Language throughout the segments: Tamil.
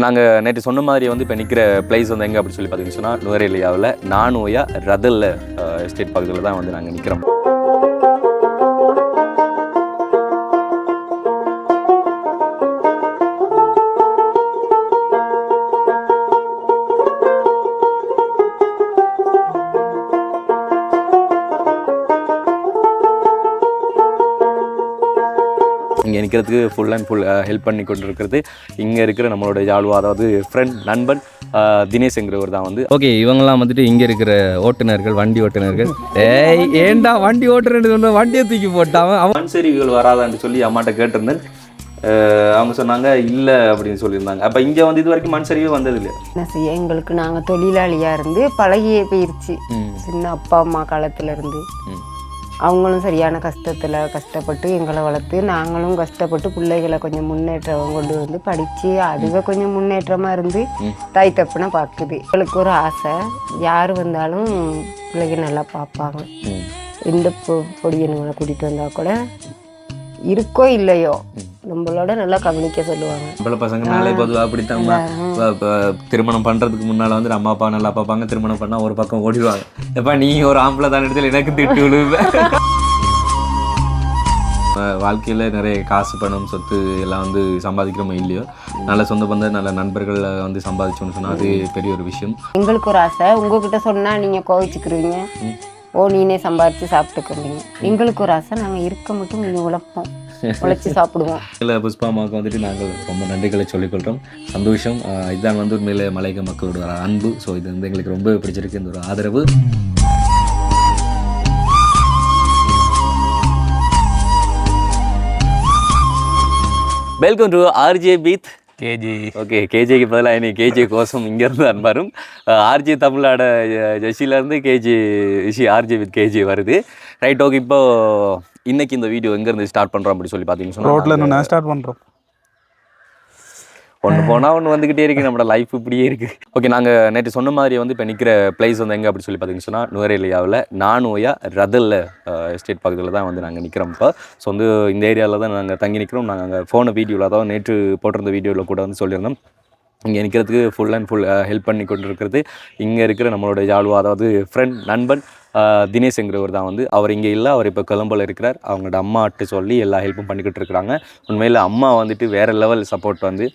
நாங்கள் நேற்று சொன்ன மாதிரி வந்து இப்போ நிற்கிற பிளேஸ் வந்து எங்கே அப்படின்னு சொல்லி பார்த்தீங்கன்னு சொன்னால் நுவரேலியாவில் நானோயா ரதல்ல எஸ்டேட் பக்கத்தில் தான் வந்து நாங்கள் நிற்கிறோம். இங்கே நிற்கிறதுக்கு ஃபுல் அண்ட் ஃபுல் ஹெல்ப் பண்ணி கொண்டு இருக்கிறது இங்கே இருக்கிற நம்மளோட ஜாழ்வா, அதாவது ஃப்ரெண்ட் நண்பன் தினேஷ்ங்கிறவர் தான் வந்து. ஓகே, இவங்கெல்லாம் வந்துட்டு இங்கே இருக்கிற ஓட்டுநர்கள், வண்டி ஓட்டுநர்கள். ஏண்டா வண்டி ஓட்டுறது சொன்ன வண்டியை தூக்கி போட்டான். மண் சரிவுகள் வராதான்னு சொல்லி அம்மாட்ட கேட்டிருந்தேன். அவங்க சொன்னாங்க இல்லை அப்படின்னு சொல்லியிருந்தாங்க. அப்போ இங்கே வந்து இது வரைக்கும் மண் சரிவே வந்தது இல்லையா? என்ன செய்ய, எங்களுக்கு நாங்கள் தொழிலாளியாக இருந்து பழகியே போயிடுச்சு. சின்ன அப்பா அம்மா காலத்துல இருந்து அவங்களும் சரியான கஷ்டத்தில் கஷ்டப்பட்டு எங்களை வளர்த்து, நாங்களும் கஷ்டப்பட்டு பிள்ளைகளை கொஞ்சம் முன்னேற்றம் கொண்டு வந்து படித்து அதுவே கொஞ்சம் முன்னேற்றமாக இருந்து தாய் தப்புனா பார்க்குது. எங்களுக்கு ஒரு ஆசை, யார் வந்தாலும் பிள்ளைங்க நல்லா பார்ப்பாங்க. எந்த பொடியனுங்களை கூட்டிகிட்டு வந்தால் கூட இருக்கோ இல்லையோ நம்மளோட நல்லா கவனிக்க சொல்லுவாங்க. நம்மள பசங்க நாளே பொதுவாக அப்படித்தான். திருமணம் பண்ணுறதுக்கு முன்னால் வந்து அம்மா அப்பா நல்லா பார்ப்பாங்க. திருமணம் பண்ணால் ஒரு பக்கம் ஓடிடுவாங்க. எப்பா நீ ஒரு ஆம்பளை தான் இடத்துல எனக்கு திட்டு விழுவேன். வாழ்க்கையில் நிறைய காசு பணம் சொத்து எல்லாம் வந்து சம்பாதிக்கிறோமோ இல்லையோ, நல்ல சொந்த பந்த நல்ல நண்பர்கள் வந்து சம்பாதிச்சோன்னு சொன்னால் அது பெரிய ஒரு விஷயம். எங்களுக்கு ஒரு ஆசை, உங்ககிட்ட சொன்னால் நீங்கள் கோவிச்சுக்கிறீங்க, ஓ நீனே சம்பாதிச்சு சாப்பிட்டுக்கிறீங்க. எங்களுக்கு ஒரு ஆசை, நாங்கள் இருக்க மட்டும் நீங்கள் உழைப்போம், உழைச்சி சாப்பிடுவோம். இல்லை, புஷ்பாமாவுக்கு வந்துட்டு நாங்கள் ரொம்ப நன்றிகளை சொல்லிக்கொள்கிறோம். சந்தோஷம். இதுதான் வந்து உண்மையிலே மலையக மக்களோட ஒரு அன்பு. ஸோ இது வந்து எங்களுக்கு ரொம்ப பிடிச்சிருக்கு, இந்த ஒரு ஆதரவு. வெல்கம் டு ஆர்ஜே பீத் கேஜி. ஓகே, கேஜிக்கு பதிலாக இன்னைக்கு கேஜி கோசம் இங்கேருந்து அன்பாரும் ஆர்ஜே தமிழ்நாட ஜெஷிலேருந்து கேஜி ஆர்ஜே வித் கேஜி வருது. Right, okay. இப்போ இன்னைக்கு இந்த வீடியோ எங்கேருந்து ஸ்டார்ட் பண்ணுறோம் அப்படின்னு சொல்லி பார்த்தீங்கன்னா, ரோட்டில் என்ன ஸ்டார்ட் பண்ணுறோம். ஒன்று போனால் ஒன்று வந்துக்கிட்டே இருக்குது, நம்மளோட லைஃப் இப்படியே இருக்குது. ஓகே, நாங்கள் நேற்று சொன்ன மாதிரி வந்து இப்போ நிற்கிற பிளேஸ் வந்து எங்கே அப்படின்னு சொல்லி பார்த்தீங்கன்னு சொன்னால் நுவரேலியாவில் நானோயா ரதல்ல எஸ்டேட் பக்கத்தில் தான் வந்து நாங்கள் நிற்கிறோம். இப்போ ஸோ வந்து இந்த ஏரியாவில் தான் நாங்கள் தங்கி நிற்கிறோம். நாங்கள் அங்கே போன வீடியோவில், அதாவது நேற்று போட்டிருந்த வீடியோவில் கூட வந்து சொல்லியிருந்தோம். இங்கே நிற்கிறதுக்கு ஃபுல் அண்ட் ஃபுல் ஹெல்ப் பண்ணி கொண்டு இருக்கிறது இங்கே இருக்கிற நம்மளோட ஜாழ்வா, அதாவது ஃப்ரெண்ட் நண்பன் தினேஷ்ங்கிறவர் தான் வந்து. அவர் இங்கே இல்லை, அவர் இப்போ கொலம்போல இருக்கிறார். அவங்களோட அம்மாட்டு சொல்லி எல்லா ஹெல்ப்பும் பண்ணிக்கிட்டு இருக்கிறாங்க. உண்மையில் அம்மா வந்துட்டு வேறு லெவல் சப்போர்ட் வந்து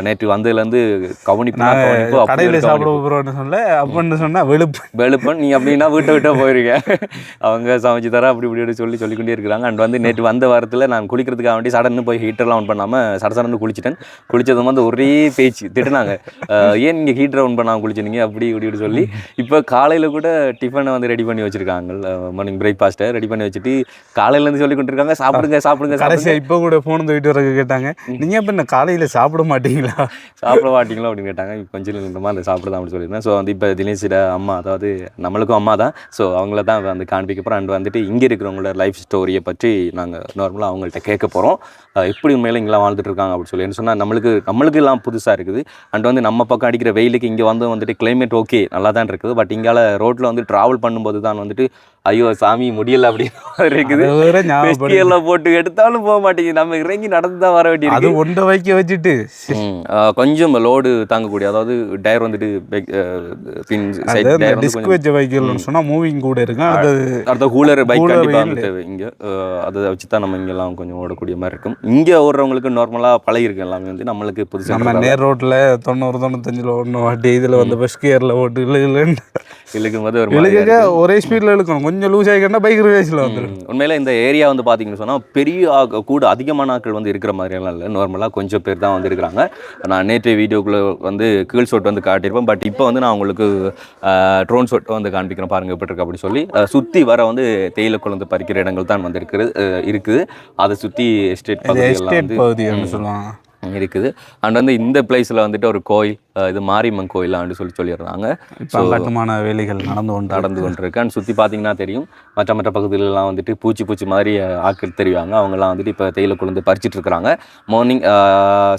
நேற்று வந்ததுலேருந்து கவனிப்பு கடையில் சாப்பிட போகிறோன்னு சொல்ல அப்படின்னு சொன்னால் வெளுப்பன் நீ அப்படின்னா வீட்டை விட்டா போயிருங்க, அவங்க சமைச்சு தர அப்படி இப்படி சொல்லிக்கொண்டே இருக்கிறாங்க. அண்ட் வந்து நேற்று வந்த வாரத்தில் நான் குளிக்கிறதுக்காக வேண்டி சடன்னு போய் ஹீட்டர்லாம் ஆன் பண்ணாமல் சடன்னு குளிச்சிட்டேன். குளித்தது வந்து ஒரே பேச்சு திட்டுனாங்க, ஏன் நீங்கள் ஹீட்டரை ஆன் பண்ணாமல் குளிச்சிருந்தீங்க அப்படி இப்படி சொல்லி. இப்போ காலையில் கூட டிஃபனை வந்து ரெடி பண்ணி வச்சுருக்காங்க, மார்னிங் பிரேக்ஃபாஸ்ட்டை ரெடி பண்ணி வச்சுட்டு காலையிலேருந்து சொல்லி கொண்டிருக்காங்க, சாப்பிடுங்க. இப்போ கூட ஃபோன் வீட்டு வர கேட்டாங்க, நீங்கள் இப்போ என்ன காலையில் சாப்பிட மாட்டீங்களா அப்படின்னு கேட்டாங்க. கொஞ்சம் இந்த மாதிரி சாப்பிடுதான் அப்படின்னு சொல்லியிருந்தேன். ஸோ வந்து இப்போ தினேஷோட அம்மா, அதாவது நம்மளுக்கும் அம்மா தான். ஸோ அவங்கள தான் வந்து காண்பிக்க போகிறோம். அண்ட் வந்துட்டு இங்கே இருக்கிறவங்களோட லைஃப் ஸ்டோரியை பற்றி நாங்கள் நார்மலாக அவங்கள்ட்ட கேட்க போகிறோம். எப்படி உண்மையில இங்கெல்லாம் வாழ்ந்துட்டு இருக்காங்க அப்படின்னு சொல்லி. என்ன சொன்னால் நம்மளுக்கு எல்லாம் புதுசாக இருக்குது. அண்ட் வந்து நம்ம பக்கம் அடிக்கிற வெயிலுக்கு இங்கே வந்துட்டு கிளைமேட் ஓகே நல்லா தான் இருக்குது. பட் இங்கால ரோட்டில் வந்து ட்ராவல் பண்ணும்போது தான் வந்துட்டு ஐயோ சாமி முடியலை அப்படின்னு இருக்குது. எல்லாம் போட்டு எடுத்தாலும் போக மாட்டேங்குது, நம்ம இறங்கி நடந்து தான் வர வேண்டியது. ஒன்றை வைக்க வச்சுட்டு கொஞ்சம் லோடு தாங்கக்கூடிய, அதாவது டயர் வந்துட்டு மூவிங் கூட இருக்கு. அடுத்த கூலர் பைக் கண்டிப்பாக தேவை இங்கே. அதை வச்சு தான் நம்ம இங்கெல்லாம் கொஞ்சம் ஓடக்கூடிய மாதிரி இருக்கும். இங்கே ஓடுறவங்களுக்கு நார்மலாக பழகிருக்கு எல்லாமே வந்து, நம்மளுக்கு புதுசாக நம்ம நேர் ரோட்டில் 90-95 ஓடணும் வாட்டி, இதில் வந்து பஸ் கியரில் ஓட்டு இழுக்கும் போது ஒரே ஸ்பீடில் இழுக்கணும். கொஞ்சம் லூஸ் ஆகிக்கன்னா பைக் ரேஸில் வந்துடும். உண்மையில இந்த ஏரியா வந்து பார்த்தீங்கன்னு சொன்னால் பெரிய கூட அதிகமான ஆட்கள் வந்து இருக்கிற மாதிரியெல்லாம் இல்லை. நார்மலாக கொஞ்சம் பேர் தான் வந்து இருக்கிறாங்க. நான் நேற்று வீடியோக்குள்ளே வந்து கீழ் ஷாட் வந்து காட்டியிருப்பேன். பட் இப்போ வந்து நான் உங்களுக்கு ட்ரோன் ஷாட் வந்து காண்பிக்கிறேன், பாருங்கள் எப்படி இருக்கு அப்படின்னு சொல்லி. சுற்றி வர வந்து தேயிலை குழந்தை பறிக்கிற இடங்கள் தான் வந்து இருக்குது. அதை சுற்றி எஸ்டேட் பகுதி சொல்லுவாங்க இருக்குது. அண்ட் வந்து இந்த பிளேஸில் வந்துட்டு ஒரு கோயில், இது மாரியம்மன் கோயிலான்னு சொல்லியிருந்தாங்க. இப்போ கட்டுமான வேலைகள் நடந்து கொண்டிருக்கு. அண்ட் சுற்றி பார்த்தீங்கன்னா தெரியும், மற்ற பகுதிகளெலாம் வந்துட்டு பூச்சி மாதிரி ஆட்கள் தெரிவாங்க. அவங்கெல்லாம் வந்துட்டு இப்போ தேயிலை கொழுந்து பறிச்சிட்டு இருக்கிறாங்க. மார்னிங்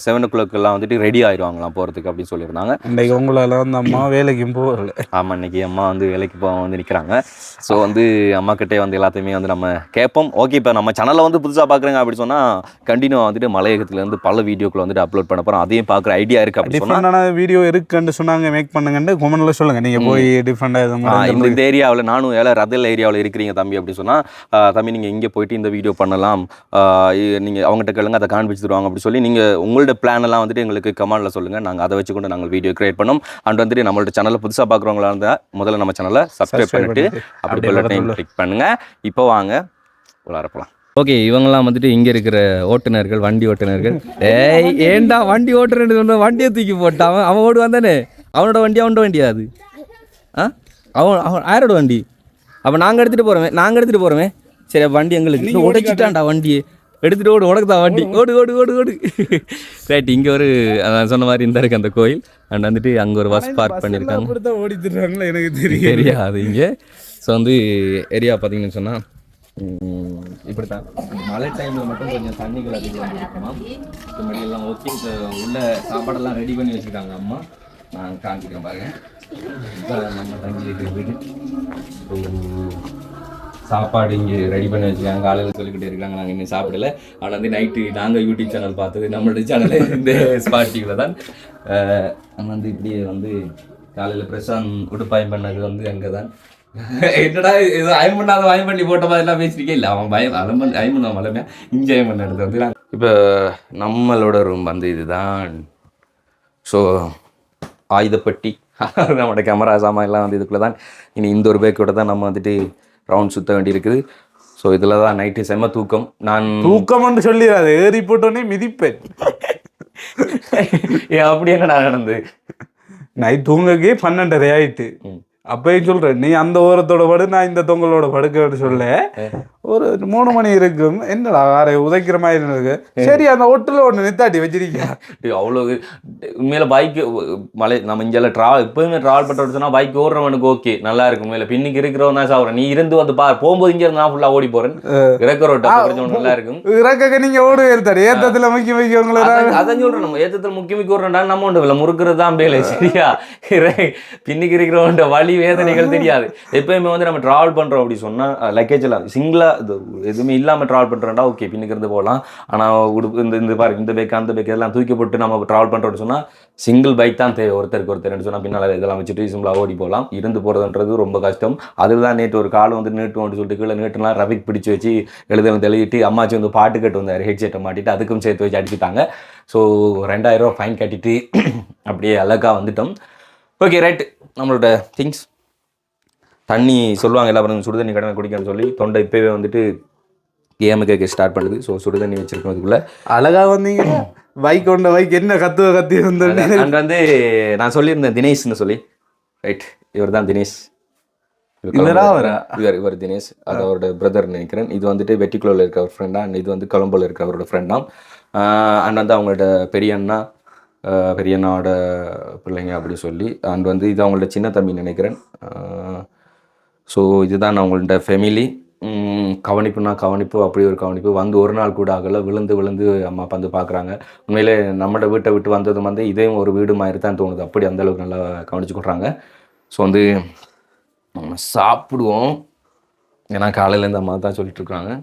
7 o'clock வந்துட்டு ரெடி ஆயிடுவாங்களாம் போகிறதுக்கு அப்படின்னு சொல்லியிருந்தாங்க. இன்றைக்கு உங்களால் வந்து அம்மா வேலைக்கும் போகல. ஆமாம், இன்றைக்கி அம்மா வந்து வேலைக்கு போக வந்து நிற்கிறாங்க. ஸோ வந்து அம்மாக்கிட்டே வந்து எல்லாத்தையுமே வந்து நம்ம கேட்போம். ஓகே, இப்போ நம்ம சேனலில் வந்து புதுசாக பார்க்குறேங்க அப்படி சொன்னால் கண்டினியூ வந்துட்டு மலையகத்துலேருந்து பல வீடியோக்களை வந்துட்டு அப்லோட் பண்ண போகிறோம். அதையும் பார்க்குற ஐடியா இருக்குது அப்படி டிஃப்ரெண்டான வீடியோ இருக்குன்னு சொன்னாங்க, மேக் பண்ணுங்கன்னு கமெண்ட்டில் சொல்லுங்கள். நீங்கள் போய் டிஃப்ரெண்டாக இந்த ஏரியாவில் நானும் ரதல் ஏரியாவில் இருக்கிறீங்க தம்பி அப்படி சொன்னால், தம்பி நீங்கள் இங்கே போயிட்டு இந்த வீடியோ பண்ணலாம், நீங்கள் அவங்ககிட்ட கேளுங்க, அதை காண்பிச்சு தருவாங்க அப்படி சொல்லி நீங்கள் உங்களோட பிளான் எல்லாம் வந்துட்டு எங்களுக்கு கமெண்ட்டில் சொல்லுங்கள். நாங்கள் அதை வச்சுக்கொண்டு நாங்கள் வீடியோ கிரியேட் பண்ணோம். அண்ட் வந்துட்டு நம்மளோட சேனலை புதுசாக பார்க்குறவங்களா இருந்தால் முதல்ல நம்ம சேனலை சப்ஸ்கிரைப் பண்ணிட்டு அப்படி கிளிக் பண்ணுங்கள். இப்போ வாங்க உள்ளாரப்பலாம். ஓகே, இவங்கெல்லாம் வந்துட்டு இங்கே இருக்கிற ஓட்டுநர்கள், வண்டி ஓட்டுநர்கள். ஏண்டா வண்டி ஓட்டுறேன்னு சொன்ன வண்டியை தூக்கி போட்டான். அவன் ஓடுவான் தானே, அவனோட வண்டியா அது? அவன் யாரோட வண்டி? அப்போ நாங்கள் எடுத்துகிட்டு போகிறோமே. சரி, வண்டி எங்களுக்கு உடைச்சிட்டான்டா, வண்டியை எடுத்துகிட்டு ஓடு, உனக்குதான் வண்டி, ஓடு. ரைட், இங்கே ஒரு சொன்ன மாதிரி இந்த இருக்குது அந்த கோயில். அண்ட் வந்துட்டு அங்கே ஒரு பஸ் பார்க் பண்ணியிருக்காங்க. ஓடிட்டுருக்காங்களா எனக்கு தெரியாது இங்கே. ஸோ வந்து ஏரியா பார்த்தீங்கன்னு சொன்னால் இப்படி தான் மழை டைமில் மட்டும் கொஞ்சம் தண்ணிகள் அதிகம் இருக்குமா. மறுபடியெல்லாம் ஓகே. உள்ள சாப்பாடெல்லாம் ரெடி பண்ணி வச்சுருக்காங்க அம்மா. நான் காமிக்கிறேன் பாருங்க. நம்ம தங்கி இருக்கிறது சாப்பாடு இங்கே ரெடி பண்ணி வச்சுருக்காங்க. காலையில் சொல்லிக்கிட்டே இருக்காங்க, நாங்கள் இன்னும் சாப்பிடல. ஆனால் வந்து நைட்டு நாங்கள் யூடியூப் சேனல் பார்த்தது, நம்மளோட சேனல் இந்த ஸ்பாட் டிவியில் தான். வந்து இப்படியே வந்து காலையில் பிரசாந்த் உடுப்பாயம் பண்ணது வந்து அங்கே தான். என்னடா இது அயம் பண்ணாத அயம் பண்ணி போட்ட மாதிரி எல்லாம் பேசிருக்கே இல்லை. அவன் அயம் பண்ண மலமே இங்கே அயம் பண்ண எடுத்து வந்து இப்போ நம்மளோட ரூம் வந்து இதுதான். ஸோ ஆயுதப்பட்டி, நம்மளோட கேமரா சாமான் எல்லாம் வந்து இதுக்குள்ளே தான். இனி இந்த ஒரு பேக்கோட தான் நம்ம வந்துட்டு ரவுண்ட் சுற்ற வேண்டியிருக்குது. ஸோ இதில் தான் நைட்டு செம்ம தூக்கம். நான் தூக்கம்னு சொல்லிடாது, ஏறி போட்டோன்னே மிதிப்பேன். அப்படி என்ன நடந்து நைட் தூங்கக்கே 12:30 ஆயிட்டு. அப்பயும் சொல்கிறேன், நீ அந்த ஓரத்தோட படு, நான் இந்த தொங்கலோட படுக்க சொல்ல. ஒரு 3 மணி இருக்கும். என்னடா வேற உதைக்கிற மாதிரி இருக்கு. சரி, அந்த ஒட்டில் ஒன்று நித்தாட்டி வச்சிருக்கேன். அவ்வளோ உண்மையில பைக்கு மலை நம்ம இங்கெல்லாம் எப்போயுமே ட்ராவல் பண்ணுறது சொன்னால் பைக் ஓடுறவனுக்கு ஓகே, நல்லா இருக்கும். உண்மையில பின்னுக்கு இருக்கிறவன் தான் சாப்பிட்றேன். நீ இருந்து வந்து போகும்போது இங்கே இருந்து நான் ஃபுல்லாக ஓடி போகிறேன். இறக்க ரோட்டை நல்லா இருக்கும். இறக்க நீங்கள் ஓடுவேன் தர ஏற்றத்தில் முக்கிய உங்களை அதான் சொல்கிறேன். நம்ம ஏற்றத்தில் முக்கிய ஓடுறா நம்ம ஒன்று இல்லை, முறுக்கிறது தான் பேலை. சரியா, பின்னுக்கு இருக்கிறவன் வழி வேதனைகள் தெரியாது. எப்பயுமே வந்து நம்ம ட்ராவல் பண்ணுறோம் அப்படி சொன்னால் லக்கேஜ் எல்லாம் சிங்கிளாக இது எதுவுமே இல்லாமல் ட்ராவல் பண்ணுறோம்டா ஓகே, பின்னுக்கிறது போகலாம். ஆனால் உடுப்பு இந்த பாருங்க, இந்த பேக் அந்த பேக் இதெல்லாம் தூக்கி போட்டு நம்ம ட்ராவல் பண்ணுறோம்னு சொன்னால் சிங்கிள் பைக் தான் தேவை. ஒருத்தர் சொன்னால் பின்னால் இதெல்லாம் வச்சுட்டு சிம்பிளாக ஓடி போகலாம். இருந்து போகிறதுன்றது ரொம்ப கஷ்டம். அதில் தான் நேற்று ஒரு கால் வந்து நீட்டுவோம்னு சொல்லிட்டு கீழே நீட்டுலாம் ரவிக் பிடிச்சி வச்சு எழுதிட்டு அம்மாச்சி வந்து பாட்டு கட்டு வந்தார். ஹெட்செட்டை மாட்டிட்டு அதுக்கும் சேர்த்து வச்சு அடிச்சுட்டாங்க. ஸோ 2000 ரூபா ஃபைன் கட்டிட்டு அப்படியே அழகாக வந்துட்டோம். ஓகே ரைட், நம்மளோட திங்ஸ் தண்ணி சொல்லுவாங்க எல்லாரும் சுடு தண்ணி கடனை குடிக்கணும்னு சொல்லி தொண்டை இப்போவே வந்துட்டு கேமுக்கு ஸ்டார்ட் பண்ணுது. ஸோ சுடு தண்ணி வச்சிருக்கோம். அதுக்குள்ளே அழகாக வந்தீங்க. பைக் கொண்ட பைக் என்ன கத்தி வந்தேன். அங்கே வந்து நான் சொல்லியிருந்தேன் தினேஷ்னு சொல்லி. ரைட், இவர் தான் தினேஷ். இவர் தினேஷ், அது அவரோட பிரதர் நினைக்கிறேன். இது வந்துட்டு வெட்டிக்குளோவில் இருக்க ஒரு ஃப்ரெண்டா, அண்ட் இது வந்து கொலம்போவில் இருக்க அவரோட ஃப்ரெண்டாம். அண்ட் வந்து அவங்களோட பெரியண்ணாவோட பிள்ளைங்க அப்படி சொல்லி. அண்ட் வந்து இது அவங்களோட சின்ன தம்பி நினைக்கிறேன். ஸோ இதுதான் அவங்கள்ட்ட ஃபேமிலி. கவனிப்புனா கவனிப்பு, அப்படி ஒரு கவனிப்பு. வந்து ஒரு நாள் கூட ஆகலை, விழுந்து அம்மா அப்பா வந்து பார்க்குறாங்க. உண்மையிலே நம்மளோட வீட்டை விட்டு வந்ததும் வந்து இதையும் ஒரு வீடு மாதிரி தான் தோணுது. அப்படி அந்தளவுக்கு நல்லா கவனிச்சு கொடுறாங்க. ஸோ வந்து நம்ம சாப்பிடுவோம். ஏன்னா காலையிலேருந்து அம்மா தான் சொல்லிட்டுருக்குறாங்க.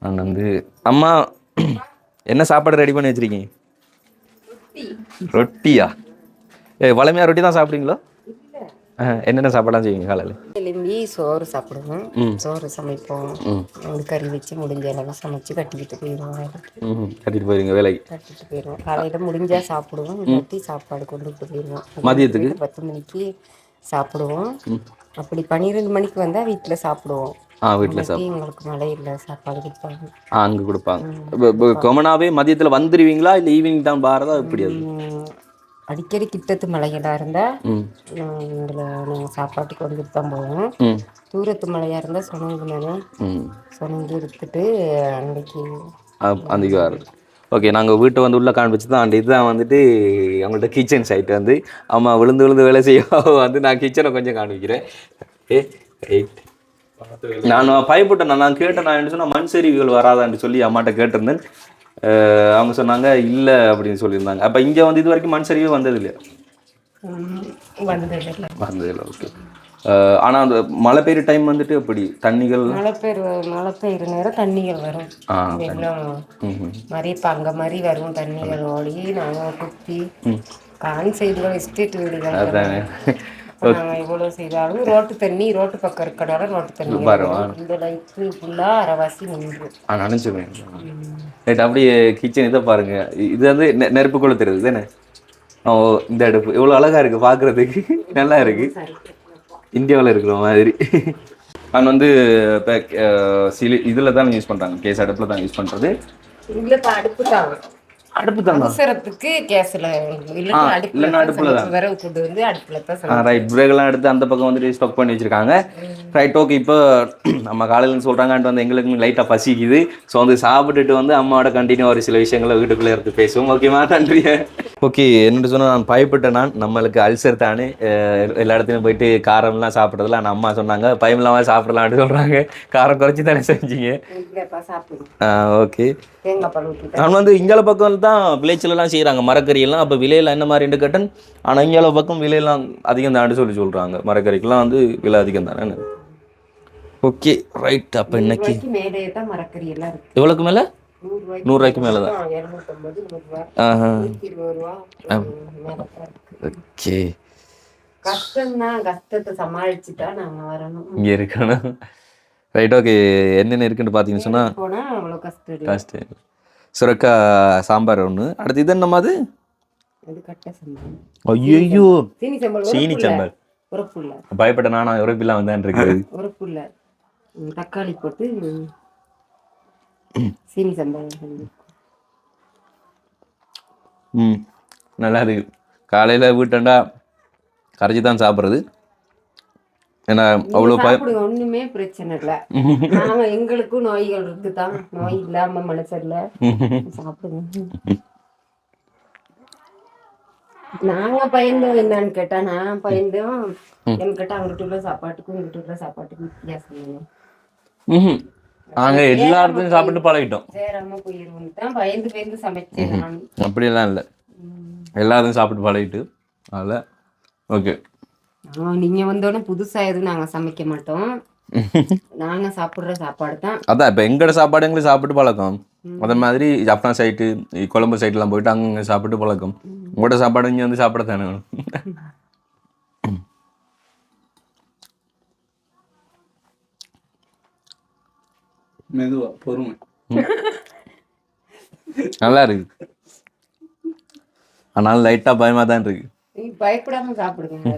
நான் வந்து அம்மா என்ன சாப்பாடு ரெடி பண்ணி வச்சுருக்கீங்க? ரொட்டியா? வளமையாக ரொட்டி தான் சாப்பிடுவீங்களோ? என்னென்ன சாப்பாடாக செய்வீங்க காலையில்? எலும்பி சோறு சாப்பிடுவோம். சோறு சமைப்போம். கறி வச்சு முடிஞ்ச அளவு சமைச்சு கட்டிக்கிட்டு போயிடுவோம். கட்டிட்டு போயிருங்க வேலைக்கு? கட்டிட்டு போயிடுவோம். காலையில் முடிஞ்சா சாப்பிடுவோம், இல்லாட்டி சாப்பாடு கொண்டுட்டு போயிடுவோம். மதியத்துக்கு 10 மணிக்கு சாப்பிடுவோம். அப்படி 12 மணிக்கு வந்தால் வீட்டில் சாப்பிடுவோம். வீட்டில் எங்களுக்கு மழை இல்லை, சாப்பாடு கொடுப்பாங்க. அங்கே கொடுப்பாங்க. கொமனாவே மதியத்தில் வந்துடுவீங்களா இல்லை ஈவினிங் தான் பாரதா? எப்படி? அடிக்கடி கிட்டத்து மலைகளாக இருந்தால் எங்களை நாங்கள் சாப்பாட்டுக்கு வந்துட்டு தான் போவோம். தூரத்து மலையாக இருந்தால் சொனங்கு எடுத்துட்டு அன்னைக்கு அன்றைக்கி வர்றது. ஓகே, நாங்கள் வீட்டை வந்து உள்ளே காண்பிச்சு தான் அந்த இதுதான் வந்துட்டு அவங்கள்ட்ட கிச்சன் சைட் வந்து அம்மா விழுந்து விழுந்து வேலை செய்ய வந்து நான் கிச்சனை கொஞ்சம் காண்பிக்கிறேன். ரைட். நான் பயப்பட்டேன், நான் கேட்டேன், நான் என்ன சொன்னால் மண் சரிவுகள் வராதான்னு சொல்லி அம்மாட்ட கேட்டிருந்தேன். அவங்க சொன்னாங்க இல்லை அப்படின்னு சொல்லியிருந்தாங்க. அப்போ இங்கே வந்து இது வரைக்கும் மண் சரிவு வந்தது இல்லையா? வந்ததில்லை. ஓகே. ஆனால் அந்த மழை பெய்யுற டைம் வந்துட்டு அப்படி தண்ணிகள் மழை பெய்யுற நேரம் தண்ணிகள் வரும். வெள்ளம் மாதிரி பங்க மாதிரி வரும் தண்ணிகள் ஓடி நாங்கள் குத்தி காணி செய்துகள் எஸ்டேட் வீடுகள். அதானே. நாங்கள் எவ்வளோ செய்தாலும் ரோட்டு தண்ணி ரோட்டு பக்கம் இருக்கிறனால ரோட்டு தண்ணி வரும். இந்த லைட்டு ஃபுல்லாக அரைவாசி நின்று நினச்சிருவேன். ரைட். அப்படியே கிச்சன் இதை பாருங்க, இது வந்து நெருப்பு கொளுத்துறது தானே. ஓ, இந்த அடுப்பு எவ்வளோ அழகாக இருக்குது பார்க்குறதுக்கு, நல்லா இருக்குது, இந்தியாவில் இருக்கிற மாதிரி. நான் வந்து இப்போ இதில் தான் யூஸ் பண்ணுறாங்க, கேஸ் அடுப்பில் தான் யூஸ் பண்ணுறது. இல்லை இப்போ அடுப்பு தான், அடுப்பு தான் அவசரத்துக்கு கேஸில் இல்லைன்னா அடுப்பில் தான் விறகு கொண்டு வந்து அடுப்பில் தான். ரைட். விறகுலாம் எடுத்து அந்த பக்கம் வந்துட்டு ஸ்டாக் பண்ணி வச்சுருக்காங்க. ரைட். ஓகே, இப்போ நம்ம காலையில் சொல்கிறாங்கன்ட்டு வந்து எங்களுக்கு லைட்டாக பசிக்குது. ஸோ வந்து சாப்பிட்டுட்டு வந்து அம்மாவோட கண்டினியூ ஒரு சில விஷயங்களை வீட்டுக்குள்ளே எடுத்து பேசுவோம். ஓகேமா, நன்றி. ஓகே, என்னென்னு சொன்னால் நான் பயப்பட்டேன், நம்மளுக்கு அல்சர் தானே, எல்லா இடத்துலையும் போயிட்டு காரம்லாம் சாப்பிட்றதுல ஆனால் அம்மா சொன்னாங்க பயமில்லாமல் சாப்பிடலான்னு சொல்கிறாங்க. காரம் குறைச்சி தானே செஞ்சீங்க? ஓகே. நான் வந்து இங்கால பக்கம் தான் விளைச்சலாம் செய்கிறாங்க மரக்கறியெல்லாம். அப்போ விலையெல்லாம் என்ன மாதிரின்னு கேட்டேன். ஆனால் இங்கால பக்கம் விலையெல்லாம் அதிகம் தான் சொல்கிறாங்க. மரக்கறிக்கெல்லாம் வந்து விலை அதிகம் தானே. Okay, right. அப்போ இன்னைக்கு எவ்வளோக்கு மேலே? 100 ரூபாய்க்கு மேலே தான். ஓகே, கஷ்டத்தை சமாளிச்சுட்டா நாங்கள் வரணும், இங்கே இருக்கணும். ரைட். ஓகே, என்னென்ன இருக்குன்னு பார்த்தீங்கன்னு சொன்னால் அவ்வளோ கஷ்டம். சுரக்காய் சாம்பார் ஒன்று. அடுத்து இது என்னமா அது? ஐயோ, சீனி சாம்பார். பயப்பட்ட நானா உரைப்பில்லாம் வந்தான் இருக்குது. உரைப்புள்ள தக்காளி போட்டு சீனி சாம்பார். நல்லா இருக்கு. காலையில் வீட்டாண்டா கரைச்சி தான் சாப்பிட்றது. ஏன்னா அவ்வளோ ஒண்ணுமே பிரச்சனை இல்லை. நாங்க எங்களுக்கும் நோய்கள் இருக்குதான், நோய் இல்லாம மனசல்ல சாப்பிடுங்க. நாங்க பயந்தோம் என்னன்னு கேட்டா, நான் பயந்தோம் எனக்கு கேட்டா அங்கிட்டு உள்ள சாப்பாட்டுக்கும் இங்கிட்டு உள்ள சாப்பாட்டுக்கும் வித்தியாசம். நாங்க எல்லா இடத்துலையும் சாப்பிட்டு பழகிட்டோம். சேராம போயிருவோம் தான் பயந்து பயந்து சமைச்சேன் நான். அப்படியெல்லாம் இல்லை, எல்லாத்தையும் சாப்பிட்டு பழகிட்டு. அதில் ஓகே. நீங்க வந்தோடனே புதுசா எதுவும் நாங்க சமைக்க மாட்டோம், நாங்க சாப்பிடுற சாப்பாடு தான். அதான் இப்போ எங்களோட சாப்பாடு எங்களுக்கு சாப்பிட்டு பழக்கம். அதே மாதிரி ஜப்பான் சைட்டு கொழம்பு சைட்லாம் போயிட்டு அங்கே சாப்பிட்டு பழக்கம். உங்களோட சாப்பாடு இங்கே வந்து சாப்பிட தானே வேணும். மெதுவா பொறுமை. நல்லா இருக்கு, ஆனால் லைட்டாக பயமாக தான் இருக்கு. பயப்படாம சாப்பிடுங்க.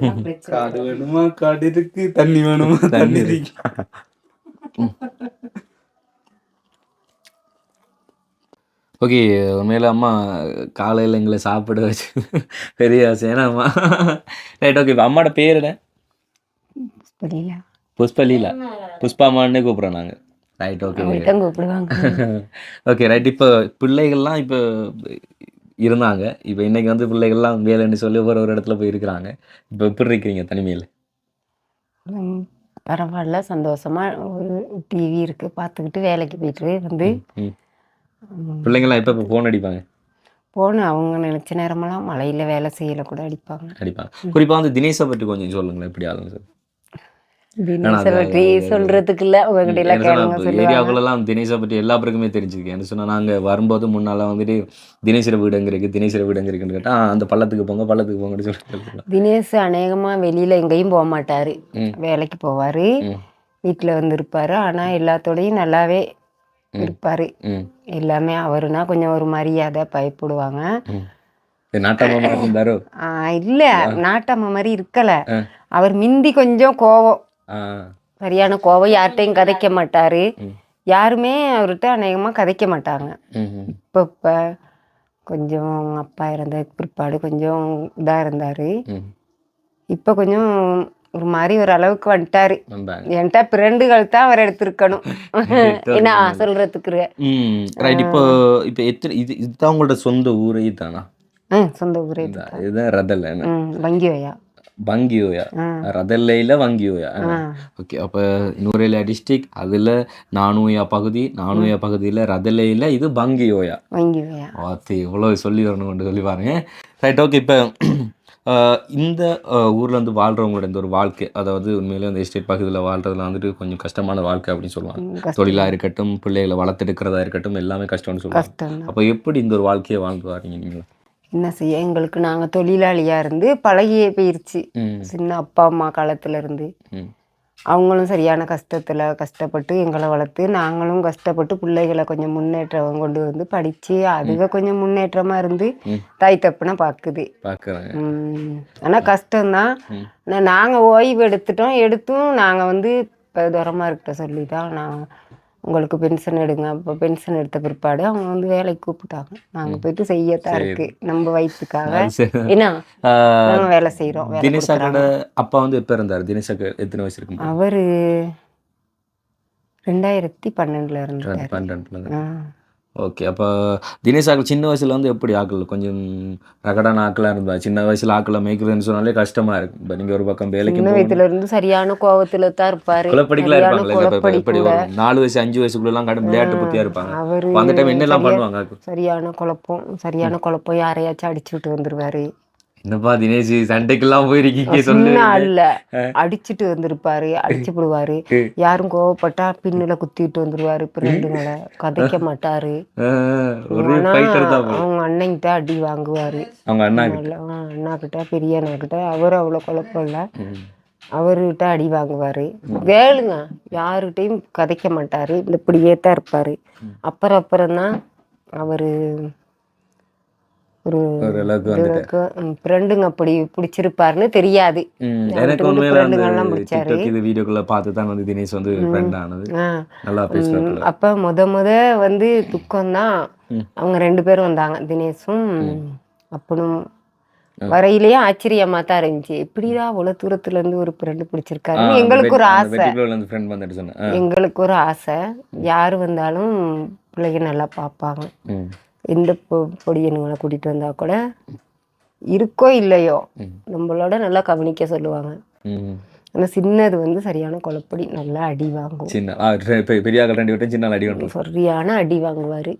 காடு வேணுமா காடு இருக்கு, தண்ணி வேணுமா தண்ணி இருக்கு. ஓகே, உண்மையில அம்மா காலையில் எங்களை சாப்பிட வச்சு பெரிய ஆசை. ஏன்னா அம்மா ரைட். ஓகே, இப்போ அம்மாவோட பேர் என்ன? புஷ்பலீலா. புஷ்பாமான்னு கூப்பிட்றோம் நாங்கள். ரைட். ஓகே கூப்பிடுவாங்க. Okay, right. இப்போ பிள்ளைகள்லாம் இப்போ இருந்தாங்க, இப்போ இன்னைக்கு வந்து பிள்ளைகள்லாம் வேலைன்னு சொல்லி ஒரு இடத்துல போய் இருக்கிறாங்க. இப்போ எப்படி இருக்கிறீங்க தனிமையில்? பரவாயில்ல, சந்தோஷமா ஒரு டிவி இருக்கு பார்த்துக்கிட்டு வேலைக்கு போயிட்டு வந்து. பிள்ளைங்களாம் எப்போ ஃபோன் அடிப்பாங்க? ஃபோன் அவங்க நினைச்ச நேரமெல்லாம் மழையில் வேலை செய்யலை கூட அடிப்பாங்க. குறிப்பாக வந்து தினேஷை பற்றி கொஞ்சம் சொல்லுங்களேன், எப்படி ஆகும் சார்? சொல்றதுக்கு இல்ல, உங்ககிட்ட எல்லாம் கேளுங்க. ஏரியாவுக்குள்ளலாம் தினேஷை பற்றி எல்லா பேருக்குமே தெரிஞ்சிருக்கு. என்ன சொன்னால் நாங்கள் வரும்போது முன்னாலாம் வந்துட்டு தினேஸ்வர வீடு எங்கே இருக்குது, தினேஸ்வர வீடு எங்கே இருக்குன்னு கேட்டால் அந்த பள்ளத்துக்கு போங்க பள்ளத்துக்கு போங்கன்னு சொல்லிட்டு. தினேஷ் அநேகமா வெளியில எங்கேயும் போக மாட்டாரு, வேலைக்கு போவாரு, வீட்டுல வந்து இருப்பாரு. ஆனா எல்லாத்தோடையும் நல்லாவே இருப்பாரு. எல்லாமே அவருனா கொஞ்சம் ஒரு மரியாதை, பயப்படுவாங்க. நாட்டாம இருந்தாரோ? இல்ல, நாட்டாம மாதிரி இருக்கல. அவர் மிந்தி கொஞ்சம் கோவம், சரியான கோவம், யார்கிட்டையும் கதைக்க மாட்டாரு. யாருமே அவர்கிட்ட அநேகமா கதைக்க மாட்டாங்க. இப்ப கொஞ்சம் அப்பா இறந்த பிற்பாடு கொஞ்சம் இதா இருந்தாரு. இப்ப கொஞ்சம் ஒரு மாதிரி ஒரு அளவுக்கு வந்துட்டாரு. வந்தாங்க. என்கிட்ட பிரெண்டுகள் தான் அவர் எடுத்திருக்கணும் என்ன சொல்றதுக்கு. ரைட். இப்போ இப்போ எத்தனை இதுதான் உங்களோட சொந்த ஊரே தானா? சொந்த ஊரே இதுதான் ரதல்ல என்ன வங்கியோயா வங்கியோயா ரதல்லையில் வங்கியோயா. ஓகே. அப்போ நுவரெலியா டிஸ்ட்ரிக்ட் அதில் நானூயா பகுதியில் ரதல்லையில் இது வங்கியோயா. பார்த்து இவ்வளோ சொல்லி வரணும் கொண்டு சொல்லி பாருங்க. ரைட். ஓகே. இப்போ இந்த ஊரில் வந்து வாழ்கிறவங்களோட இந்த ஒரு வாழ்க்கை, அதாவது உண்மையிலே அந்த எஸ்டேட் பகுதியில் வாழ்கிறதுல வந்துட்டு கொஞ்சம் கஷ்டமான வாழ்க்கை அப்படின்னு சொல்லுவாங்க. தொழிலாக இருக்கட்டும், பிள்ளைகளை வளர்த்தெடுக்கிறதா இருக்கட்டும், எல்லாமே கஷ்டம்னு சொல்லுவாங்க. அப்போ எப்படி இந்த ஒரு வாழ்க்கையை வாழ்ந்து வாரீங்க நீங்கள்? என்ன செய்ய, எங்களுக்கு நாங்கள் தொழிலாளியாக இருந்து பழகியே போயிருச்சு. சின்ன அப்பா அம்மா காலத்துல இருந்து அவங்களும் சரியான கஷ்டப்பட்டு எங்களை வளர்த்து, நாங்களும் கஷ்டப்பட்டு பிள்ளைகளை கொஞ்சம் முன்னேற்றம் கொண்டு வந்து படித்து அதுக கொஞ்சம் முன்னேற்றமாக இருந்து தாய் தப்புனா பார்க்குது. ஆனால் கஷ்டம்தான். நாங்கள் ஓய்வு எடுத்தும் நாங்கள் வந்து இப்போ தூரமாக இருக்கிட்ட சொல்லி தான் நாங்கள் உங்களுக்கு பென்ஷன் எடுங்க. அப்போ பென்ஷன் எடுத்த பிற்பாடு அவங்க வந்து வேலைக்கு கூப்பிட்டாங்க. நாங்கள் போயிட்டு செய்யத்தான் இருக்கு நம்ம வயிற்றுக்காக என்ன நாங்கள் வேலை செய்கிறோம். தினேஷாவோட அப்பா வந்து எப்போ இருந்தார்? தினேஷாக்கு எத்தனை வயசு இருக்கும்? அவர் 2012 இருந்தார். 12. ஓகே. அப்போ தினேஷ் ஆக்கள் சின்ன வயசுல வந்து எப்படி ஆக்கள் கொஞ்சம் ரகடான ஆக்களாக இருந்தா? சின்ன வயசுல ஆக்களை மேய்க்கிறதுன்னு சொன்னாலே கஷ்டமாக இருக்கும். இப்போ நீங்கள் ஒரு பக்கம் வேலைக்கு சின்ன வயசுல இருந்து சரியான கோவத்துல தான் இருப்பாரு. குளப்படிக்கலாம் இருப்பாங்களே, எப்படி 4 வயசு 5 வயசுக்குள்ளலாம் கடும் விளையாட்டு புத்தியாக இருப்பாங்க. அவரு அந்த டைம் என்னெல்லாம் பண்ணுவாங்க? சரியான குழப்பம் யாரையாச்சும் அடிச்சுட்டு வந்துருவாரு. என்னப்பா தினேஷ் சண்டைக்கெல்லாம் போயிருக்கீங்க? சொன்ன அல்ல அடிச்சுட்டு வந்திருப்பாரு, அடிச்சு விடுவாரு. யாரும் கோவப்பட்டா பின்னுல குத்திட்டு வந்துருவாரு. பிரெண்டுங்களை கதைக்க மாட்டாரு. அவங்க அண்ணன்கிட்ட அடி வாங்குவாரு. அவங்க அண்ணா கிட்ட பெரிய அண்ணா கிட்ட அவரு அவ்வளவு குழப்பம் இல்ல, அவர்கிட்ட அடி வாங்குவாரு. வேலுங்க யாருகிட்டையும் கதைக்க மாட்டாரு. இந்த இப்படியே தான் இருப்பாரு. அப்புறம்தான் அவரு ஒரு ஃப்ரெண்டுங்க அப்படி பிடிச்சிருப்பாருன்னு தெரியாது. அப்ப முத வந்து துக்கம்தான். அவங்க 2 பேரும் வந்தாங்க, தினேஷும் அப்பனும். வரையிலேயே ஆச்சரியமா தான் இருந்துச்சு. எப்படிதான் அவ்வளவு தூரத்துல இருந்து ஒரு ஃப்ரெண்டு பிடிச்சிருக்காரு. எங்களுக்கு ஒரு ஆசை யாரு வந்தாலும் பிள்ளைங்க நல்லா பார்ப்பாங்க. எந்த பொடியனுங்களை கூட்டிட்டு வந்தா கூட இருக்கோ இல்லையோ நம்மளோட நல்லா கவனிக்க சொல்லுவாங்க. ஆனா சின்னது வந்து சரியான குழப்படி, நல்லா அடி வாங்கும். சரியான அடி வாங்குவாரு.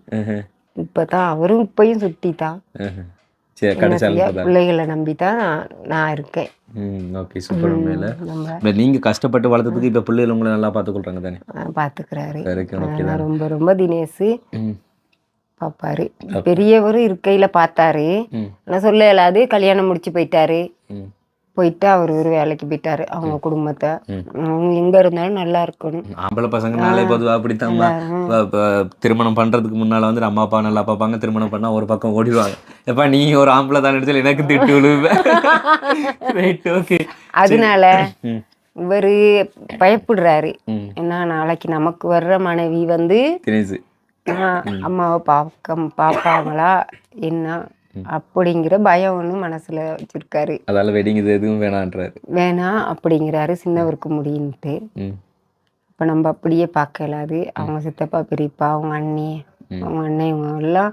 இப்பதான் அவரும் இப்பயும் சுட்டிதான். பிள்ளைகளை நம்பிதான் நான் இருக்கேன். நீங்க கஷ்டப்பட்டு வளர்த்ததுக்கு இப்ப பிள்ளைகள் உங்களை நல்லா பாத்துக்கொள்றாங்க தானே? பாத்துக்கிறாரு. ரொம்ப ரொம்ப தினேஷ் பாப்பாரு. பெரியவரும் இருக்கையில பார்த்தாரு. நான் சொல்ல இயலாது. கல்யாணம் முடிச்சு போயிட்டு அவர் ஒரு வேலைக்கு போயிட்டாரு. அவங்க குடும்பத்தை அவங்க எங்க இருந்தாலும் நல்லா இருக்கணும். ஆம்பளை பசங்கனாலே பொதுவாக அப்படித்தான். திருமணம் பண்றதுக்கு முன்னால வந்து அம்மா அப்பா நல்லா பார்ப்பாங்க. திருமணம் பண்ணா ஒரு பக்கம் ஓடிடுவாங்க. எப்பா நீ ஒரு ஆம்பளை தான் எடுத்து எனக்கு திட்டு விழுவேன். அதனால இவரு பயப்படுறாரு. ஏன்னா நாளைக்கு நமக்கு வர்ற மனைவி வந்து அம்மாவை பார்ப்பாங்களா என்ன அப்படிங்கிற பயம் ஒண்ணு மனசுல வச்சிருக்காரு. அதால வெட்டிங் இது எதுவும் வேணாம் அப்படிங்கிறாரு. சின்னவருக்கு முடியுன்ட்டு. இப்ப நம்ம அப்படியே பார்க்க இயலாது. அவங்க சித்தப்பா பெரியப்பா அவங்க அண்ணன் இவங்க எல்லாம்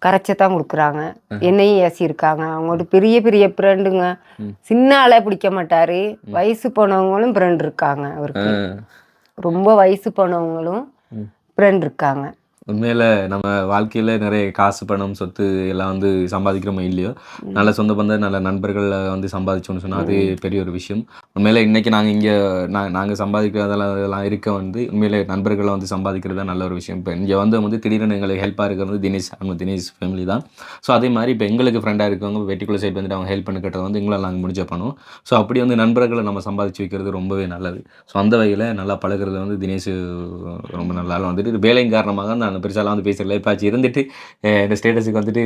கரைச்சத்தான் கொடுக்குறாங்க. என்னையும் ஏசியிருக்காங்க. அவங்களோட பெரிய பெரிய ஃப்ரெண்டுங்க. சின்ன ஆளை பிடிக்க மாட்டாரு. வயசு போனவங்களும் ஃப்ரெண்ட் இருக்காங்க அவருக்கு. ரொம்ப வயசு போனவங்களும் ஃப்ரெண்ட் இருக்காங்க. உண்மையில் நம்ம வாழ்க்கையில் நிறைய காசு பணம் சொத்து எல்லாம் வந்து சம்பாதிக்கிறோமோ இல்லையோ, நல்ல சொந்த பந்தம் நல்ல நண்பர்களை வந்து சம்பாதிச்சோன்னு சொன்னால் அது பெரிய ஒரு விஷயம். உண்மையில் இன்றைக்கி நாங்கள் இங்கே நாங்கள் சம்பாதிக்கிறதெல்லாம் இருக்க வந்து உண்மையிலே நண்பர்களை வந்து சம்பாதிக்கிறது தான் நல்ல ஒரு விஷயம். இப்போ இங்கே வந்து திடீர்னு எங்களுக்கு ஹெல்ப்பாக இருக்கிறது தினேஷ் ஃபேமிலி தான். ஸோ அதே மாதிரி இப்போ எங்களுக்கு ஃப்ரெண்டாக இருக்கவங்க வெட்டிக்குள்ள சைட் வந்துட்டு அவங்க ஹெல்ப் பண்ணி கேட்டது வந்து எங்களை நாங்கள் முடிஞ்ச பண்ணுவோம். ஸோ அப்படி வந்து நண்பர்களை நம்ம சம்பாதிச்சு வைக்கிறது ரொம்பவே நல்லது. ஸோ அந்த வகையில் நல்லா பழகிறது வந்து தினேஷ் ரொம்ப நல்லா வந்துட்டு வேலையின் காரணமாக நான் பெருசாலாம் வந்து பேசுகிறேன். இப்போ இருந்துட்டு இந்த ஸ்டேட்டஸுக்கு வந்துட்டு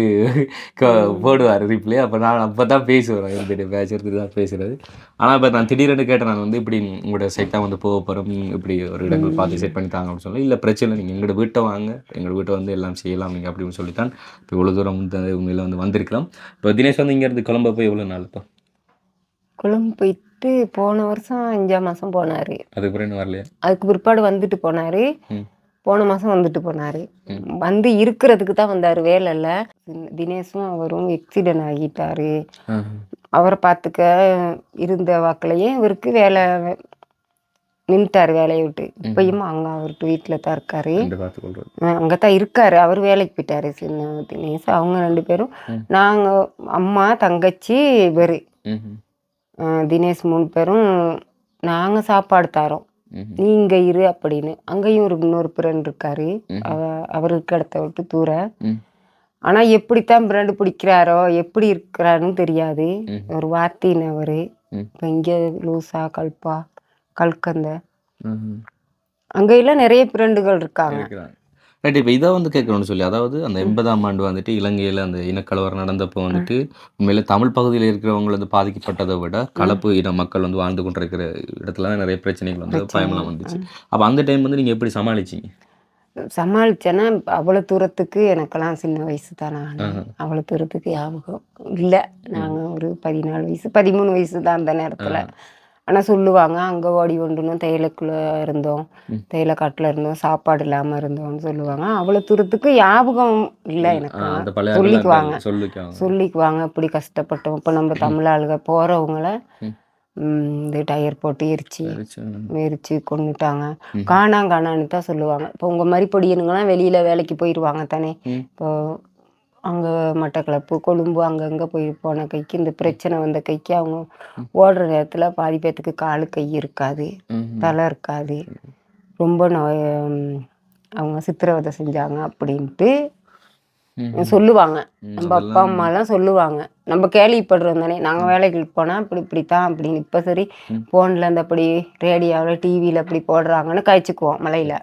போடுவார் ரிப்ளே. அப்போ நான் அப்போ தான் பேசுவேன் இருந்துட்டு பேசுறது தான் பேசுகிறது. ஆனால் இப்போ நான் திடீர்னு கேட்டேன், நான் வந்து இப்படி உங்களோட சைட் தான் வந்து போக போகிறோம், இப்படி ஒரு இடங்கள் பார்த்து செட் பண்ணி தாங்க அப்படின்னு சொல்லி. இல்லை பிரச்சனை, நீங்கள் எங்களோட வீட்டை வாங்க, எங்களோட வீட்டை வந்து எல்லாம் செய்யலாம் நீங்கள் அப்படின்னு சொல்லித்தான் இப்போ இவ்வளோ தூரம் வந்து உண்மையில் வந்து வந்திருக்கலாம். இப்போ தினேஷ் வந்து இங்கேருந்து கொழம்பு போய் எவ்வளோ நாள்? இப்போ கொழம்பு போயிட்டு வந்துட்டு போன வருஷம் 5ஆம் மாதம் போனார். அதுக்கப்புறம் இன்னும் வரலையா? அதுக்கு பிற்பாடு வந்துட்டு போனார். ம். போன மாதம் வந்துட்டு போனார். வந்து இருக்கிறதுக்கு தான் வந்தார், வேலை இல்லை. தினேஷும் அவரும் ஆக்சிடென்ட் ஆகிட்டார். அவரை பார்த்துக்க இருந்த வாக்கிலேயே இவருக்கு வேலை நின்றுட்டார், வேலையை விட்டு. இப்பயும் அங்கே அவருக்கு வீட்டில் தான் இருக்காரு, அங்கே தான் இருக்காரு. அவர் வேலைக்கு போயிட்டாரு, சின்ன தினேஷ். அவங்க 2 பேரும், நாங்கள் அம்மா தங்கச்சி இவர் தினேஷ் 3 பேரும் நாங்கள் சாப்பாடு தரோம், நீ இங்கே இரு அப்படின்னு. அங்கேயும் ஒரு இன்னொரு ஃப்ரெண்ட் இருக்காரு, அவருக்கு இடத்த விட்டு தூர. ஆனால் எப்படித்தான் ஃப்ரெண்டு பிடிக்கிறாரோ எப்படி இருக்கிறாருன்னு தெரியாது. ஒரு வார்த்தையினவர். இப்போ இங்கே லூசா கல்பா கல்கந்த அங்கெல்லாம் நிறைய ஃப்ரெண்டுகள் இருக்காங்க. ரைட். இப்போ இதை வந்து கேட்கணும்னு சொல்லி, அதாவது அந்த 80ஆம் ஆண்டு வந்துட்டு இலங்கையில் அந்த இனக்கலவரம் நடந்தப்போ வந்துட்டு உண்மையிலே தமிழ் பகுதியில் இருக்கிறவங்க வந்து பாதிக்கப்பட்டதை விட கலப்பு இன மக்கள் வந்து வாழ்ந்து கொண்டிருக்கிற இடத்துல தான் நிறைய பிரச்சனைகள் வந்து பயமெல்லாம் வந்துச்சு. அப்போ அந்த டைம் வந்து நீங்கள் எப்படி சமாளிச்சிங்க? சமாளிச்சேன்னா அவ்வளோ தூரத்துக்கு எனக்கெல்லாம் சின்ன வயசு தான். நான் அவ்வளோ தூரத்துக்கு ஞாபகம் இல்லை. நாங்கள் ஒரு 14 வயசு 13 வயசு தான் அந்த நேரத்தில். ஆனால் சொல்லுவாங்க, அங்கே ஓடி கொண்டுனோம், தேயிலைக்குள்ளே இருந்தோம், தேயிலை காட்டில் இருந்தோம், சாப்பாடு இல்லாமல் இருந்தோம்னு சொல்லுவாங்க. அவ்வளோ தூரத்துக்கு ஞாபகம் இல்லை எனக்கு. சொல்லிக்குவாங்க இப்படி கஷ்டப்பட்டோம். இப்போ நம்ம தமிழ் ஆளுக போகிறவங்கள இந்த டயர் போட்டு எரிச்சு கொண்டுட்டாங்க, காணான்னு தான் சொல்லுவாங்க. இப்போ உங்கள் மாதிரி பொடியனுங்களாம் வெளியில் வேலைக்கு போயிடுவாங்க தானே. இப்போ அங்கே மட்டக்களப்பு கொழும்பு அங்கங்கே போன கைக்கு, இந்த பிரச்சனை வந்த கைக்கு அவங்க ஓடுற நேரத்தில் பாதி பேர்த்துக்கு காலு கை இருக்காது, தலை இருக்காது, ரொம்ப அவங்க சித்திரவதை செஞ்சாங்க அப்படின்ட்டு சொல்லுவாங்க. நம்ம அப்பா அம்மாலாம் சொல்லுவாங்க, நம்ம கேள்விப்படுறோம் தானே. நாங்கள் வேலைக்கு போனால் இப்படித்தான் அப்படின்னு. இப்போ சரி ஃபோனில் அந்த அப்படி ரேடியோவில் டிவியில் அப்படி போடுறாங்கன்னு கழிச்சுக்குவோம் மலையில்.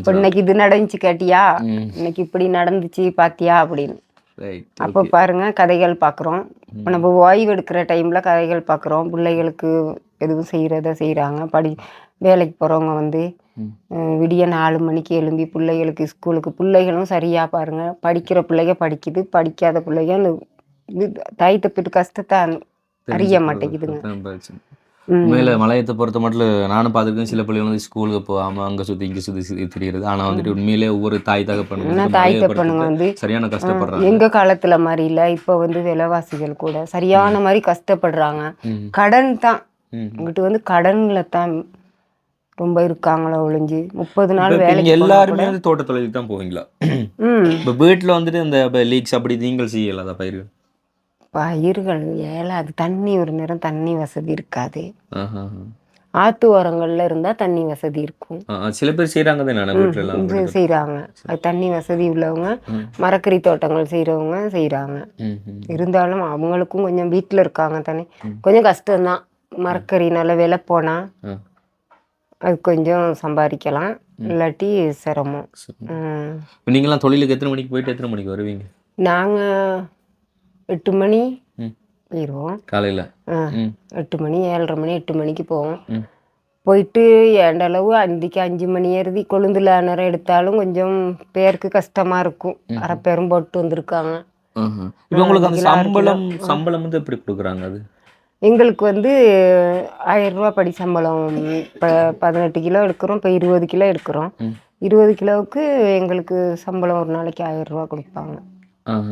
இப்போ இன்னைக்கு இது நடந்துச்சு கேட்டியா, இன்னைக்கு இப்படி நடந்துச்சு பாத்தியா அப்படின்னு. அப்போ பாருங்க கதைகள் பார்க்குறோம். இப்போ நம்ம ஓய்வு எடுக்கிற டைமில் கதைகள் பார்க்குறோம். பிள்ளைகளுக்கு எதுவும் செய்கிறாங்க. வேலைக்கு போகிறவங்க வந்து விடிய 4 மணிக்கு எழும்பி பிள்ளைகளுக்கு ஸ்கூலுக்கு, பிள்ளைகளும் சரியாக பாருங்கள், படிக்கிற பிள்ளைங்க படிக்குது, படிக்காத பிள்ளைங்க அந்த இது தாய் தப்பிட்டு கஷ்டத்தை அறிய மாட்டேங்குதுங்க. உண்மையில மலையத்தை பொறுத்த மட்டும் நானும் பார்த்துருக்கேன். சில பிள்ளைங்க வந்து ஸ்கூலுக்கு போகாமல் அங்கே சுற்றி இங்கே சுற்றி தெரியுது. ஆனால் வந்துட்டு உண்மையிலே ஒவ்வொரு தாய் தகப்பனுங்க வந்து சரியான கஷ்டப்படுறாங்க. எங்கள் காலத்தில் மாதிரி இல்லை. இப்போ வந்து விலைவாசிகள் கூட சரியான மாதிரி கஷ்டப்படுறாங்க. கடன் தான் இங்கிட்டு வந்து கடனில் தான் ரொம்ப இருக்காங்களோ ஒழிஞ்சு 30 நாள் வேலைக்கு. எல்லாருமே வந்து தோட்ட தொழிலுக்கு தான் போவீங்களா? இப்போ வீட்டில் வந்துட்டு இந்த லீக்ஸ் அப்படி நீங்கள் செய்யலாத பயிர்கள் ஏழை, அது தண்ணி ஒரு நேரம் தண்ணி வசதி இருக்காது. ஆத்து ஓரங்கள்ல இருந்தால் தண்ணி வசதி இருக்கும். சில பேர் செய்கிறாங்க செய்கிறாங்க. அது தண்ணி வசதி உள்ளவங்க மரக்கறி தோட்டங்கள் செய்கிறவங்க செய்கிறாங்க. இருந்தாலும் அவங்களுக்கும் கொஞ்சம் வீட்டில் இருக்காங்க தானே, கொஞ்சம் கஷ்டம்தான். மரக்கறி நல்ல விலை போனால் அது கொஞ்சம் சம்பாதிக்கலாம், இல்லாட்டி சிரமம். நீங்களாம் தொழிலுக்கு எத்தனை மணிக்கு போயிட்டு எத்தனை மணிக்கு வருவீங்க? நாங்கள் 8 மணி போயிடுவோம் காலையில். 8 மணி 7:30 மணி 8 மணிக்கு போவோம். போயிட்டு ஏண்டளவு அந்திக்கு 5 மணி ஏறுதி கொழுந்துல நேரம் எடுத்தாலும் கொஞ்சம் பேருக்கு கஷ்டமாக இருக்கும். அரை பேரும் போட்டு வந்திருக்காங்க. இப்போ உங்களுக்கு அந்த சம்பளம் வந்து எப்படி கொடுக்குறாங்க? அது எங்களுக்கு வந்து 1000 ரூபா படி சம்பளம். இப்போ 18 கிலோ எடுக்கிறோம், இப்போ 20 கிலோ எடுக்கிறோம். 20 கிலோவுக்கு எங்களுக்கு சம்பளம் ஒரு நாளைக்கு 1000 ரூபா கொடுப்பாங்க.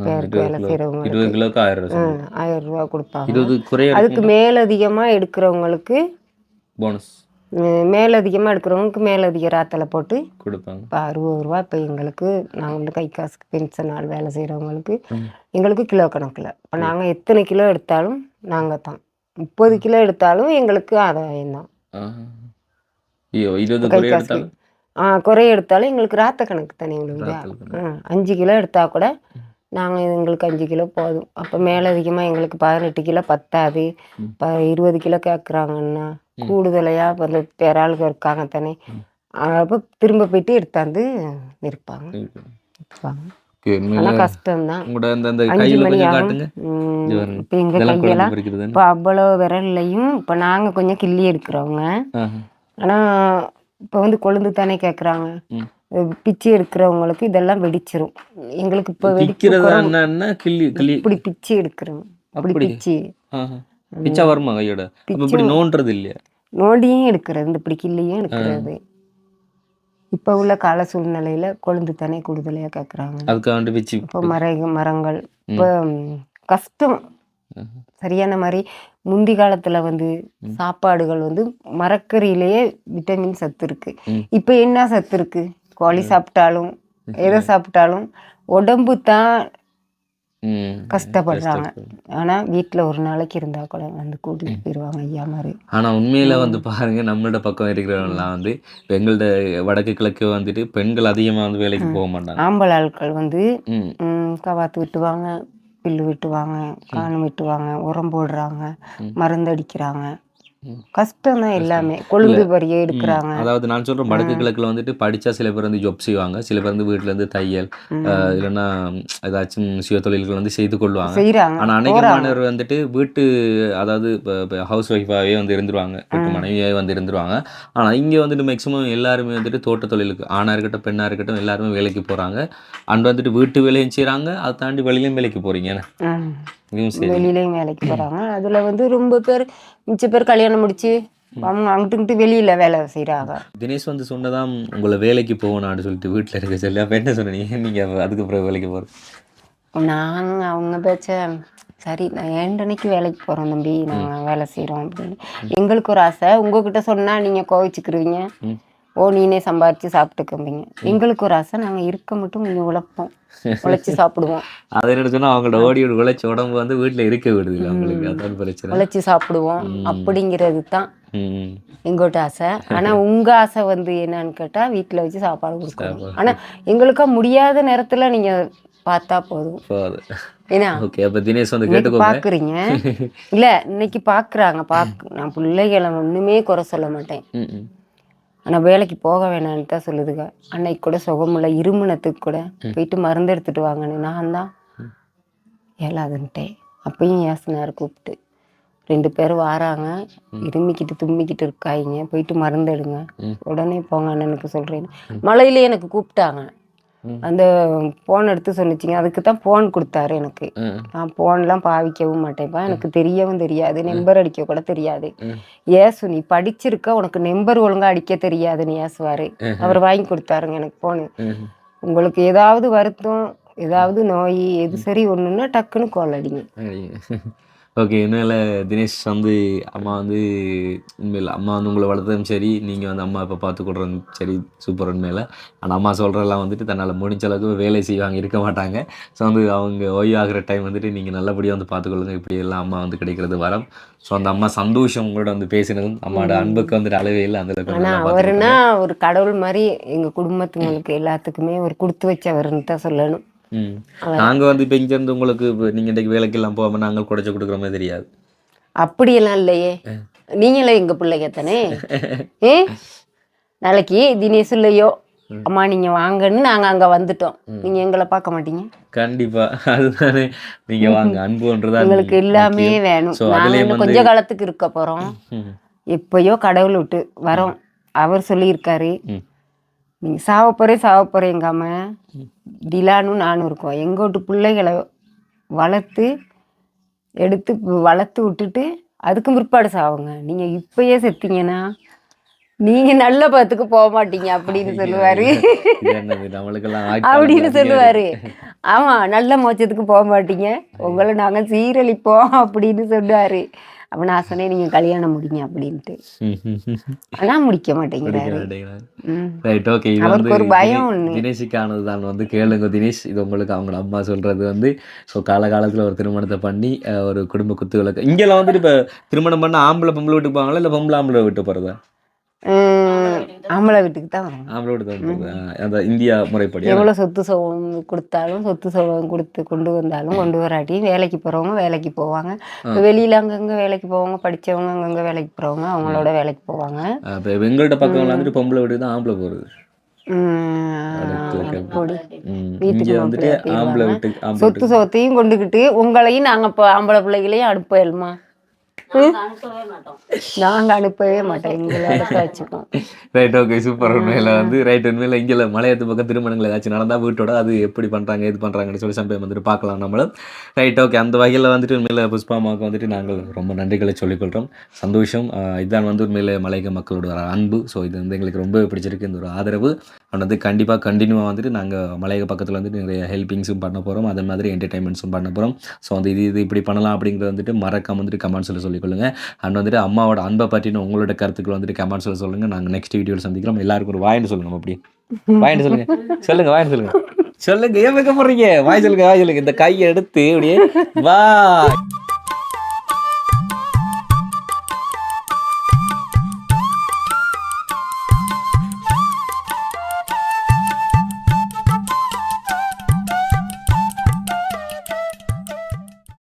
பேருக்கு வேலை செய்கிறவங்க 20 கிலோக்கு 1000 ரூபா கொடுப்பாங்க. அதுக்கு மேலதிகமாக எடுக்கிறவங்களுக்கு போனஸ், மேலதிகமாக எடுக்கிறவங்களுக்கு மேலதிக ராத்தலை போட்டு கொடுப்பாங்க. இப்போ 60 ரூபா. இப்போ எங்களுக்கு நாங்கள் வந்து கை காசுக்கு பென்ஷன் ஆள் வேலை செய்கிறவங்களுக்கு எங்களுக்கு கிலோ கணக்கில். இப்போ நாங்கள் எத்தனை கிலோ எடுத்தாலும் நாங்கள் தான் 30 கிலோ எடுத்தாலும் எங்களுக்கு ஆதாயம் தான். கை காசு குறைய எடுத்தாலும் எங்களுக்கு ராத்த கணக்கு தானே. எங்களுக்கு 5 கிலோ எடுத்தால் கூட எங்களுக்கு 5 கிலோ போதும். அப்போ மேலதிகமாக எங்களுக்கு 18 கிலோ பத்தாது. இப்போ 20 கிலோ கேட்குறாங்கன்னா கூடுதலையாக இப்போ அந்த பேராளுக இருக்காங்க தானே, அப்போ திரும்ப போயிட்டு எடுத்தாந்து நிற்பாங்க. ஆனால் கஷ்டம்தான். 5 மணி ஆகும். இப்போ எங்கள் கையெல்லாம் இப்போ அவ்வளோ விரல்லையும் இப்போ நாங்கள் கொஞ்சம் கிள்ளி எடுக்கிறவங்க. ஆனால் இப்போ வந்து கொழுந்து தானே கேட்குறாங்க. பிச்சு எடுக்கிறவங்களுக்கு இதெல்லாம் வெடிச்சிரும். எங்களுக்கு இப்போ இப்படி பிச்சு எடுக்கிறோம். அப்படி பிச்சு பிச்சா வருமா கையோட? அப்ப இப்படி நோண்டுறது இல்லையா? நோண்டியும் எடுக்கிறது, இந்த பிடிக்கலையும் எடுக்கிறது. இப்போ உள்ள கால சூழ்நிலையில கொழுந்து தானே கூடுதலையாக கேட்குறாங்க. அதுக்காக பிச்சு இப்போ மரங்கள் இப்போ கஷ்டம். சரியான மாதிரி முந்தி காலத்துல வந்து சாப்பாடுகள் வந்து மரக்கறியிலேயே விட்டமின் சத்து இருக்கு. இப்போ என்ன சத்து இருக்கு? கோழி சாப்பிட்டாலும் எதை சாப்பிட்டாலும் உடம்பு தான் கஷ்டப்படுறாங்க. ஆனா வீட்டுல ஒரு நாளைக்கு இருந்தா கூட வந்து கூட்டிட்டு போயிடுவாங்க ஐயா மாதிரி. ஆனா உண்மையில வந்து பாருங்க, நம்மளோட பக்கம் இருக்கிறவங்கலாம் வந்து எங்கள்ட வடக்கு கிழக்கு வந்துட்டு பெண்கள் அதிகமா வந்து வேலைக்கு போக மாட்டாங்க. ஆம்பளை ஆட்கள் வந்து கவாத்து வெட்டுவாங்க, பில்லு வெட்டுவாங்க, காணும் வெட்டுவாங்க, உரம் போடுறாங்க, மருந்து அடிக்கிறாங்க. கஷ்டம் தான் எல்லாமே. கொழுந்து வரியை எடுக்கிறாங்க. அதாவது நான் சொல்றேன், வடக்கு கிழக்குல வந்துட்டு படிச்சா சில பேர் வந்து ஜாப் செய்வாங்க, சில பேர் வந்து வீட்டுல இருந்து தையல் இல்லைன்னா ஏதாச்சும் சுய தொழில்கள் வந்து செய்து கொள்வாங்க. செய்யறாங்க. ஆனா அநேகமானவர் வந்துட்டு வீட்டு, அதாவது இப்போ ஹவுஸ் ஒய்ஃபாகவே வந்து இருந்துருவாங்க, வீட்டு மனைவியாகவே வந்து இருந்துருவாங்க. ஆனா இங்க வந்துட்டு மேக்சிமம் எல்லாருமே வந்துட்டு தோட்ட தொழிலுக்கு, ஆணா இருக்கட்டும் பெண்ணா இருக்கட்டும், எல்லாருமே வேலைக்கு போறாங்க. அண்ட் வந்துட்டு வீட்டு வேலையும் செய்யறாங்க, அதை தாண்டி வெளியிலையும் வேலைக்கு போறீங்க. வெளியிலையும் வேலைக்கு போறாங்க. அதுல வந்து ரொம்ப பேர், மிச்ச பேர் கல்யாணம் முடிச்சு அவங்க அங்கிட்டு வெளியில வேலை செய்யறாங்க. தினேஷ் வந்து சொன்னதான் உங்களை வேலைக்கு போகணும்னு சொல்லிட்டு வீட்டில் இருக்க சொல்லி, அப்போ என்ன சொன்னீங்க நீங்க அதுக்கப்புறம் வேலைக்கு போகிறது? நாங்க அவங்க பேச்ச சரி, நான் 2 அன்னைக்கு வேலைக்கு போறோம் தம்பி, நாங்க வேலை செய்யறோம் அப்படின்னு. எங்களுக்கு ஒரு ஆசை, உங்ககிட்ட சொன்னா நீங்க கோவிச்சுக்கிருவீங்க, ஓ நீனே சம்பாரிச்சு சாப்பிட்டுக்கம்பீங்க. எங்களுக்கு ஒரு ஆசை, நாங்க இருக்க மட்டும் கொஞ்சம் உழைப்போம், உழைச்சி சாப்பிடுவோம். அதை என்ன சொன்னா அவங்களோட ஓடி உழைச்சி உடம்பு வந்து வீட்டுல இருக்க விடுது அவங்களுக்கு, அதான் பிரச்சனை. உழைச்சி சாப்பிடுவோம் அப்படிங்கிறது தான் எங்கோட்ட ஆசை. ஆனா உங்க ஆசை வந்து என்னன்னு கேட்டா வீட்டுல வச்சு சாப்பாடு கொடுக்கணும். ஆனா எங்களுக்கா முடியாத நேரத்துல நீங்க பார்த்தா போதும். ஏன்னா தினேஷ் வந்து பாக்குறீங்க இல்ல, இன்னைக்கு பாக்குறாங்க. நான் பிள்ளைகளை ஒண்ணுமே குறை சொல்ல மாட்டேன். ஆனா வேலைக்கு போக வேணான்னு தான் சொல்லுதுங்க. அன்னைக்கு கூட சுகமுள்ள இருமுனத்துக்கு கூட போயிட்டு மருந்து எடுத்துட்டு வாங்கன்னு நான் தான் ஏலாதுன்ட்டேன். அப்பயும் ஏசினார் கூப்பிட்டு, 2 பேர் வாராங்க, இருமிக்கிட்டு தும்மிக்கிட்டு இருக்காயிங்க, போயிட்டு மருந்து எடுங்க, உடனே போங்க அண்ணனுக்கு சொல்றேன்னு. மழையிலே எனக்கு கூப்பிட்டாங்க. அந்த போன் எடுத்து சொன்னிச்சிங்க, அதுக்கு தான் போன் கொடுத்தாரு எனக்கு. நான் போன்லாம் பாவிக்கவும் மாட்டேன்ப்பா, எனக்கு தெரியவும் தெரியாது, நம்பர் அடிக்க கூட தெரியாது. ஏசு நீ படிச்சிருக்க, உனக்கு நம்பர் ஒழுங்கா அடிக்க தெரியாதுன்னு ஏசுவாரு. அவர் வாங்கி கொடுத்தாருங்க எனக்கு போனு. உங்களுக்கு ஏதாவது வருத்தம், ஏதாவது நோய், எது சரி ஒண்ணுன்னா டக்குன்னு கால் அடிங்க. ஓகே. இதனால தினேஷ் வந்து அம்மா வந்து உண்மையில் அம்மா வந்து உங்களை வளர்த்ததும் சரி, நீங்கள் வந்து அம்மா இப்போ பார்த்து கொடுறதும் சரி, சூப்பர் உண்மையில். ஆனால் அம்மா சொல்கிறதெல்லாம் வந்துட்டு தன்னால் முடிஞ்ச அளவுக்கு வேலை செய்வாங்க, இருக்க மாட்டாங்க. ஸோ வந்து அவங்க ஓய்வாகிற டைம் வந்துட்டு நீங்கள் நல்லபடியாக வந்து பார்த்துக்கொள்ளுங்க. இப்படி எல்லாம் அம்மா வந்து கிடைக்கிறது வரம். ஸோ அந்த அம்மா சந்தோஷம் உங்களோட வந்து பேசினதும், அம்மாவோட அன்புக்கு வந்துட்டு அளவே இல்லை அந்த அளவுக்கு. ஆனால் அவருன்னா ஒரு கடவுள் மாதிரி எங்கள் குடும்பத்துங்களுக்கு எல்லாத்துக்குமே ஒரு கொடுத்து வச்சவருன்னு தான் சொல்லணும். நாங்க வந்து இப்ப இங்க இருந்து உங்களுக்கு நீங்க இன்றைக்கு வேலைக்கு எல்லாம் போகாம நாங்கள் குடைச்சு கொடுக்குற மாதிரி தெரியாது. அப்படியெல்லாம் இல்லையே, நீங்களே எங்க பிள்ளைங்க தானே. நாளைக்கு தினேஷ் இல்லையோ அம்மா நீங்க வாங்கன்னு நாங்க அங்க வந்துட்டோம், நீங்க எங்களை பார்க்க மாட்டீங்க. கண்டிப்பா, அதுதானே. நீங்க வாங்க, அன்புன்றதா எங்களுக்கு எல்லாமே வேணும். நாங்க கொஞ்ச காலத்துக்கு இருக்க போறோம், எப்பயோ கடவுள் விட்டு வரோம். அவர் சொல்லியிருக்காரு, நீங்க சாவப்போறேன் எங்காம டிலானும் நானும் இருக்கோம். எங்க வீட்டு பிள்ளைகளை வளர்த்து விட்டுட்டு அதுக்கும் பிற்பாடு சாவுங்க. நீங்க இப்பயே செத்தீங்கன்னா நீங்க நல்ல பத்துக்கு போக மாட்டீங்க அப்படின்னு சொல்லுவாரு. அப்படின்னு சொல்லுவாரு. ஆமா, நல்ல மோட்சத்துக்கு போக மாட்டீங்க, உங்களை நாங்க சீரழிப்போம் அப்படின்னு சொல்லுவாரு. அப்ப நான் சொன்னேன், நீங்க கல்யாணம் முடிங்க அப்படின்ட்டு. ஆனா முடிக்க மாட்டேங்கிறாரு. அவருக்கு ஒரு பயம் ஒண்ணு. தினேஷுக்கானது தான் வந்து கேளுங்க தினேஷ், இது உங்களுக்கு அவங்க அம்மா சொல்றது வந்து ஸோ காலகாலத்தில் ஒரு திருமணத்தை பண்ணி ஒரு குடும்ப குத்துவிளக்கு. இங்கெல்லாம் வந்துட்டு இப்போ திருமணம் பண்ண ஆம்பளை பொம்பளை வீட்டுக்கு போவாங்களா, இல்லை பொம்பளை ஆம்பளை வீட்டு போகிறதா? ஆம்பளை வீட்டுக்கு தான் வரும். ஆம்பளை வீட்டுக்கு தான், அந்த இந்தியா முறைப்படி. எவ்வளவு சொத்து சுகம் கொடுத்தாலும், சொத்து சுகம் கொடுத்து கொண்டு வந்தாலும், கொண்டு வராட்டியும் வேலைக்கு போறவங்க வேலைக்கு போவாங்க. வெளியில அங்கங்க வேலைக்கு போவாங்க, படிச்சவங்க அங்கங்க வேலைக்கு போறவங்க அவங்களோட வேலைக்கு போவாங்க. எங்கள்கிட்ட பக்கம் வந்துட்டு பொம்பளை வீட்டுக்கு தான் ஆம்பளை போறது. சொத்து சுகத்தையும் கொண்டுகிட்டு உங்களையும் நாங்க இப்போ ஆம்பளை பிள்ளைகளையும் அனுப்பலுமா. நாங்க அனுப்பவே மாட்டோம், எங்களை அடுத்த வச்சுக்கோம். Right, okay, super. உண்மையில வந்து ரைட், உண்மையில இங்கே மலையத்து பக்கம் திருமணங்கள் ஏதாச்சும் நடந்தால் வீட்டோட அது எப்படி பண்ணுறாங்க எது பண்ணுறாங்கன்னு சொல்லி சம்பவம் வந்துட்டு பார்க்கலாம் நம்மளும். Right, okay. அந்த வகையில் வந்துட்டு உண்மையில புஷ்பாமாவுக்கு வந்துட்டு நாங்கள் ரொம்ப நன்றிகளை சொல்லிக்கொள்கிறோம். சந்தோஷம். இதுதான் வந்து உண்மையில மலையக மக்களோட ஒரு அன்பு. ஸோ இது வந்து எங்களுக்கு ரொம்ப பிடிச்சிருக்கு, இந்த ஒரு ஆதரவு. அண்ட் வந்து கண்டிப்பாக கண்டினியூவாக வந்துட்டு நாங்கள் மலையக பக்கத்தில் வந்துட்டு நிறைய ஹெல்பிங்ஸும் பண்ண போகிறோம், அதே மாதிரி என்டர்டைன்மெண்ட்ஸும் பண்ண போகிறோம். ஸோ வந்து இது இப்படி பண்ணலாம் அப்படிங்கிறது வந்துட்டு மறக்காம வந்துட்டு கமெண்ட்ஸில் சொல்லிக்கொள்ளுங்கள். அண்ட் வந்துட்டு அம்மாவோட அன்பை பற்றின உங்களோட கருத்துக்கள் வந்துட்டு கமெண்ட்ஸில் சொல்லுங்கள். நாங்கள் நெக்ஸ்ட் வீடியோவில் சந்திக்கிறோம். எல்லாருக்கும் ஒரு வாயின்னு சொல்லுங்கள். அப்படி வாயின்னு சொல்லுங்கள் வாயின்னு சொல்லுங்கள். ஏன் வைக்க போகிறீங்க? வாய் சொல்லுங்க. இந்த கையை எடுத்து அப்படியே வா.